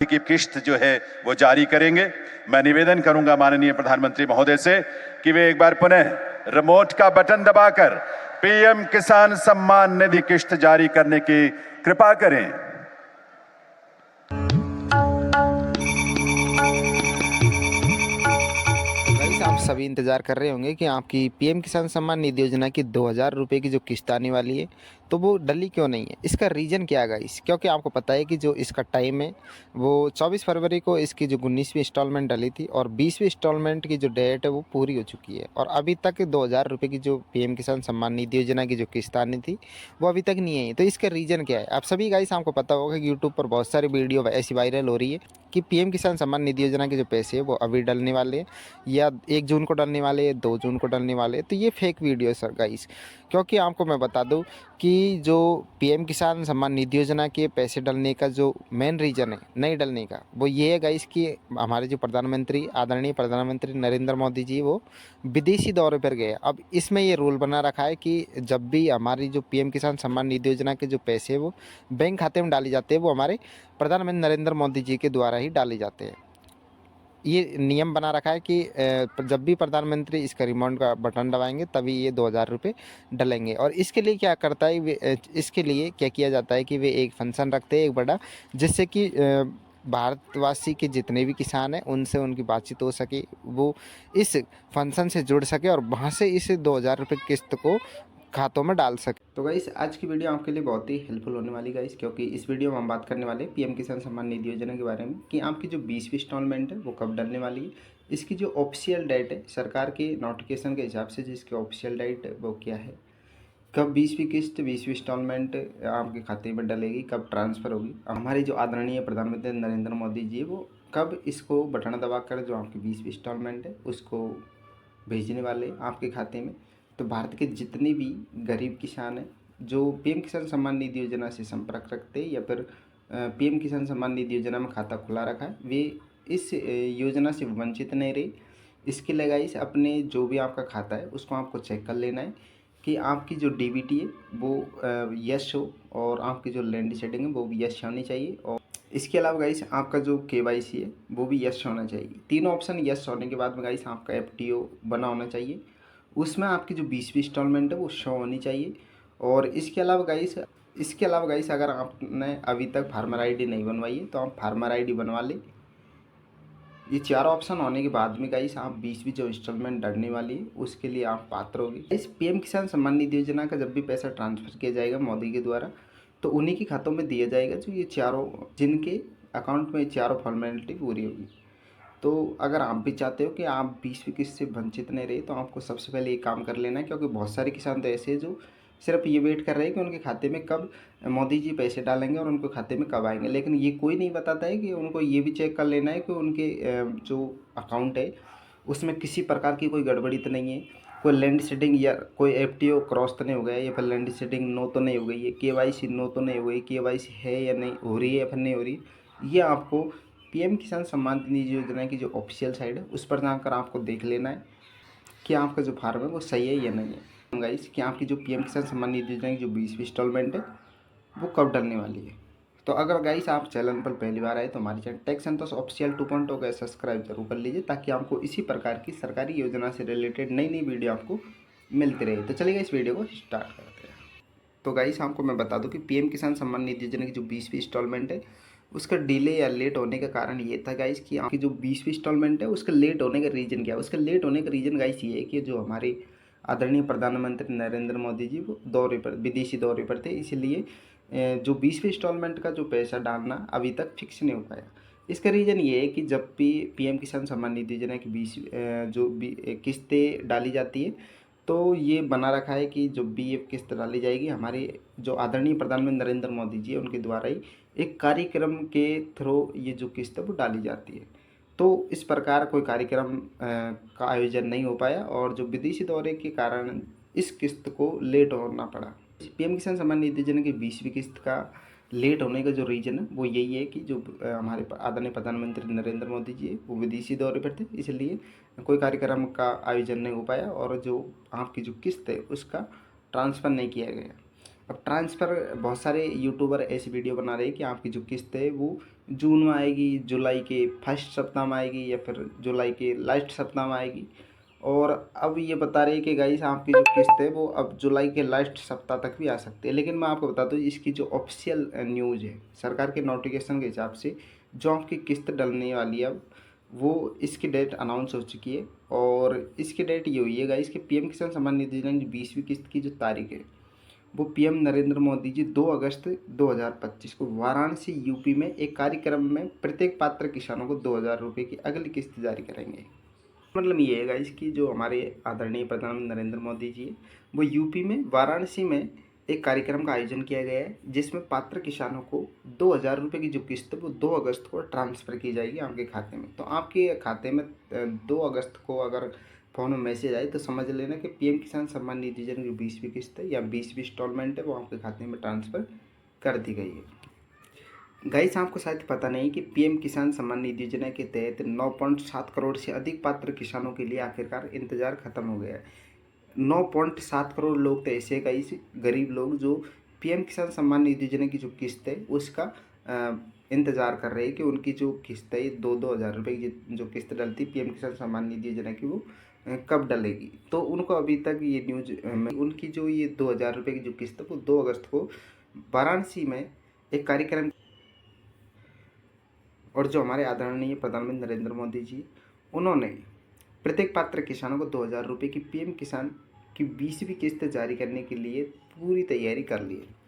की किस्त जो है वो जारी करेंगे। मैं निवेदन करूंगा माननीय प्रधानमंत्री महोदय से कि वे एक बार पुनः रिमोट का बटन दबाकर पीएम किसान सम्मान निधि किस्त जारी करने की कृपा करें। गाइस, आप सभी इंतज़ार कर रहे होंगे कि आपकी पीएम किसान सम्मान निधि योजना की 2,000 रुपये की जो किस्त आने वाली है, तो वो डली क्यों नहीं है? इसका रीज़न क्या है गाइस? क्योंकि आपको पता है कि जो इसका टाइम है, वो 24 फरवरी को इसकी जो 19वीं इंस्टॉलमेंट डली थी और 20वीं इंस्टॉलमेंट की जो डेट है, वो पूरी हो चुकी है और अभी तक 2,000 रुपये की जो पीएम किसान सम्मान निधि योजना की जो किस्त आनी थी, वो अभी तक नहीं आई। तो इसका रीज़न क्या है? आप सभी गाइस, आपको पता होगा कि यूट्यूब पर बहुत सारी वीडियो ऐसी वायरल हो रही है कि पीएम किसान सम्मान निधि योजना के जो पैसे हैं, वो अभी डलने वाले हैं या 1 जून को डलने वाले हैं, 2 जून को डलने वाले हैं। तो ये फेक वीडियो है सर गाइस, क्योंकि आपको मैं बता दूं कि जो पीएम किसान सम्मान निधि योजना के पैसे डलने का जो मेन रीज़न है नहीं डलने का, वो ये है गाइस कि हमारे जो प्रधानमंत्री, आदरणीय प्रधानमंत्री नरेंद्र मोदी जी, वो विदेशी दौरे पर गए। अब इसमें ये रूल बना रखा है कि जब भी हमारी जो पीएम किसान सम्मान निधि योजना के जो पैसे हैं, वो बैंक खाते में डाले जाते हैं, वो हमारे प्रधानमंत्री नरेंद्र मोदी जी के द्वारा ही डाले जाते हैं। ये नियम बना रखा है कि जब भी प्रधानमंत्री इसका रिमोट का बटन दबाएंगे तभी ये 2,000 रुपये डलेंगे। और इसके लिए क्या करता है इसके लिए क्या किया जाता है कि वे एक फंक्शन रखते हैं एक बड़ा, जिससे कि भारतवासी के जितने भी किसान हैं उनसे उनकी बातचीत हो सके, वो इस फंक्शन से जुड़ सके और वहाँ से इस 2,000 रुपये किस्त को खातों में डाल सके। तो गाइस, आज की वीडियो आपके लिए बहुत ही हेल्पफुल होने वाली गाइस, क्योंकि इस वीडियो में हम बात करने वाले हैं पीएम किसान सम्मान निधि योजना के बारे में कि आपकी जो 20वीं इंस्टॉलमेंट है वो कब डलने वाली है। इसकी जो ऑफिशियल डेट है सरकार के नोटिफिकेशन के हिसाब से, जिसकी ऑफिशियल डेट वो क्या है, कब 20वीं किस्त 20वीं इंस्टॉलमेंट आपके खाते में डलेगी, कब ट्रांसफ़र होगी, हमारे जो आदरणीय प्रधानमंत्री नरेंद्र मोदी जी वो कब इसको बटन दबाकर जो आपकी 20वीं इंस्टॉलमेंट है उसको भेजने वाले आपके खाते में। तो भारत के जितने भी गरीब किसान हैं जो पीएम किसान सम्मान निधि योजना से संपर्क रखते हैं या फिर पीएम किसान सम्मान निधि योजना में खाता खुला रखा है, वे इस योजना से वंचित नहीं रहे। इसके लिए गाइस, अपने जो भी आपका खाता है उसको आपको चेक कर लेना है कि आपकी जो डीबीटी है वो यस हो और आपकी जो लैंड सेटिंग है वो भी यस होनी चाहिए। और इसके अलावा गाइस, आपका जो केवाईसी है वो भी यस होना चाहिए। तीनों ऑप्शन यस होने के बाद में गाइस आपका एफटीओ बना होना चाहिए, उसमें आपकी जो 20वीं इंस्टॉलमेंट है वो शो होनी चाहिए। और इसके अलावा गाइस अगर आपने अभी तक फार्मर आईडी नहीं बनवाई है तो आप फार्मर आईडी बनवा लें। ये चारों ऑप्शन होने के बाद में गाइस आप 20वीं जो इंस्टॉलमेंट डरने वाली है उसके लिए आप पात्र होगी। इस पीएम किसान सम्मान निधि योजना का जब भी पैसा ट्रांसफ़र किया जाएगा मोदी के द्वारा, तो उन्हीं के खातों में दिया जाएगा जो ये चारों, जिनके अकाउंट में चारों फॉर्मेलिटी पूरी होगी। तो अगर आप भी चाहते हो कि आप 20वीं किस्त से वंचित नहीं रहे, तो आपको सबसे पहले ये काम कर लेना है, क्योंकि बहुत सारे किसान तो ऐसे हैं जो सिर्फ ये वेट कर रहे हैं कि उनके खाते में कब मोदी जी पैसे डालेंगे और उनके खाते में कब आएंगे, लेकिन ये कोई नहीं बताता है कि उनको ये भी चेक कर लेना है कि उनके जो अकाउंट है उसमें किसी प्रकार की कोई गड़बड़ी तो नहीं है, कोई लैंड सेटिंग या कोई एफटीओ क्रॉस तो नहीं हो गया है, या फिर लैंड सेटिंग नो तो नहीं हो गई है, केवाईसी नो तो नहीं हो गई, केवाईसी है या नहीं हो रही है या फिर नहीं हो रही। ये आपको पीएम किसान सम्मान निधि योजना की जो ऑफिशियल साइट है उस पर जाकर आपको देख लेना है कि आपका जो फार्म है वो सही है या नहीं है। गाइस, कि आपकी जो पीएम किसान सम्मान निधि योजना की जो 20वीं इंस्टॉलमेंट है वो कब डलने वाली है। तो अगर गाइस आप चैनल पर पहली बार आए तो हमारे चैनल टेक संतोष ऑफिशियल 2.0 का सब्सक्राइब जरूर कर लीजिए, ताकि आपको इसी प्रकार की सरकारी योजना से रिलेटेड नई नई वीडियो आपको मिलती रहे। तो चलिए इस वीडियो को स्टार्ट करते हैं। तो गाइस, आपको मैं बता दूं कि पीएम किसान सम्मान निधि योजना की जो 20वीं इंस्टॉलमेंट है उसका डिले या लेट होने का कारण ये था गाइस कि आपकी जो 20वीं इंस्टॉलमेंट है उसका लेट होने का रीज़न क्या है। उसका लेट होने का रीज़न गाइस ये है कि जो हमारे आदरणीय प्रधानमंत्री नरेंद्र मोदी जी वो दौरे पर, विदेशी दौरे पर थे, इसलिए जो 20वीं इंस्टॉलमेंट का जो पैसा डालना अभी तक फिक्स नहीं हो पाया। इसका रीज़न ये है कि जब भी पीएम किसान सम्मान निधि योजना की 20 जो किस्तें डाली जाती है, तो ये बना रखा है कि जो भी ये किस्त डाली जाएगी हमारे जो आदरणीय प्रधानमंत्री नरेंद्र मोदी जी उनके द्वारा ही एक कार्यक्रम के थ्रू ये जो किस्त है वो डाली जाती है। तो इस प्रकार कोई कार्यक्रम का आयोजन नहीं हो पाया और जो विदेशी दौरे के कारण इस किस्त को लेट होना पड़ा। पीएम किसान सम्मान निधि योजना की 20वीं किस्त का लेट होने का जो रीज़न है वो यही है कि जो हमारे आदरणीय प्रधानमंत्री नरेंद्र मोदी जी वो विदेशी दौरे पर थे, इसलिए कोई कार्यक्रम का आयोजन नहीं हो पाया और जो आपकी जो किस्त है उसका ट्रांसफ़र नहीं किया गया। अब ट्रांसफ़र बहुत सारे यूट्यूबर ऐसी वीडियो बना रहे हैं कि आपकी जो किस्त है वो जून में आएगी, जुलाई के फर्स्ट सप्ताह में आएगी या फिर जुलाई के लास्ट सप्ताह में आएगी। और अब ये बता रही है कि गाइस आपकी जो किस्त है वो अब जुलाई के लास्ट सप्ताह तक भी आ सकती है। लेकिन मैं आपको बता दूँ इसकी जो ऑफिशियल न्यूज़ है सरकार के नोटिफिकेशन के हिसाब से जो आपकी किस्त डलने वाली है अब वो इसकी डेट अनाउंस हो चुकी है। और इसकी डेट ये हुई है गाइस कि पीएम किसान सम्मान निधि योजना की 20वीं किस्त की जो तारीख है वो पीएम नरेंद्र मोदी जी 2 अगस्त 2025 को वाराणसी यूपी में एक कार्यक्रम में प्रत्येक पात्र किसानों को 2000 रुपये की अगली किस्त जारी करेंगे। मतलब ये है गाइस कि जो हमारे आदरणीय प्रधानमंत्री नरेंद्र मोदी जी वो यूपी में वाराणसी में एक कार्यक्रम का आयोजन किया गया है जिसमें पात्र किसानों को 2000 रुपये की जो किस्त है वो 2 अगस्त को ट्रांसफ़र की जाएगी आपके खाते में। तो आपके खाते में 2 अगस्त को अगर फ़ोन में मैसेज आए तो समझ लेना कि पीएम किसान सम्मान निधि योजना की 20वीं किस्त है या 20वीं इंस्टॉलमेंट है वो आपके खाते में ट्रांसफ़र कर दी गई है। गाइस आपको शायद पता नहीं कि पीएम किसान सम्मान निधि योजना के तहत 9.7 करोड़ से अधिक पात्र किसानों के लिए आखिरकार इंतजार खत्म हो गया है। 9.7 करोड़ लोग तो ऐसे गाइस गरीब लोग जो पीएम किसान सम्मान निधि योजना की जो किस्त है उसका इंतज़ार कर रहे हैं कि उनकी जो किस्त है 2-2 हज़ार रुपये की जो किस्त डलती पीएम किसान सम्मान निधि योजना की वो कब डलेगी। तो उनको अभी तक ये न्यूज़ उनकी जो ये 2000 रुपये की जो किस्त है वो 2 अगस्त को वाराणसी में एक कार्यक्रम और जो हमारे आदरणीय प्रधानमंत्री नरेंद्र मोदी जी उन्होंने प्रत्येक पात्र किसानों को 2000 रुपये की पीएम किसान की 20वीं किस्त जारी करने के लिए पूरी तैयारी कर ली है।